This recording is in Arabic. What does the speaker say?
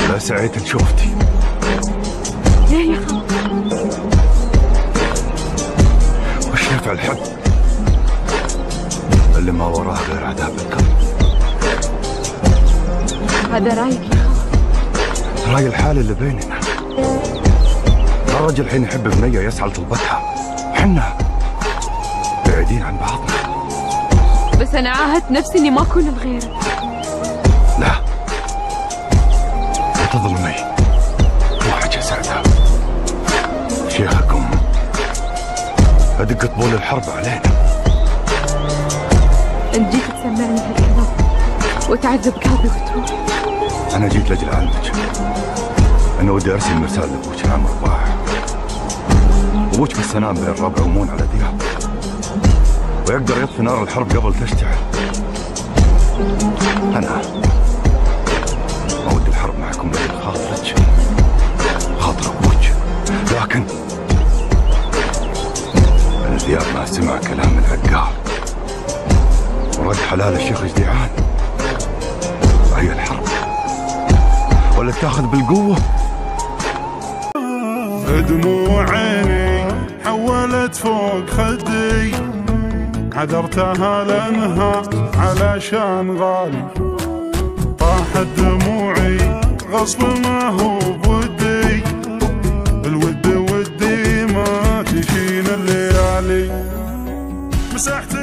لا سعيت إن شوفتي. ليه يا خال؟ وش نفع الحب اللي ما وراه غير عذاب القلب؟ هذا رايك يا خال؟ راي الحال اللي بيننا. الرجل الحين يحب بنية يسعى لطلبتها، حنا بعيدين عن بعضنا. بس أنا عاهدت نفسي إني ما أكون لغيرك. لا تظلمي، مو حاجة سعدة. شيخكم أدق طبول الحرب علينا. أنت جيت تسمعني هالكلام وتعذب قلبي وتروح. أنا جيت لأجل علمك. أنا ودي أرسل مرسال لأبوك العم رباح. أبوك في السنام بين الربع ومون على دياب، ويقدر يطفي نار الحرب قبل تشتعل. أنا ما ودي الحرب معكم لأجل خاطرك، خاطر أبوك، لكن الذياب ما سمع كلام العقار ورد حلال الشيخ جديعان. هي الحرب ولا تاخذ بالقوة؟ دموع عيني حولت فوق خدي، عذرتها لانها علشان غالي. طاحت دموعي غصب ما هو بودي، الود ودي ما تشين الليالي. مسحت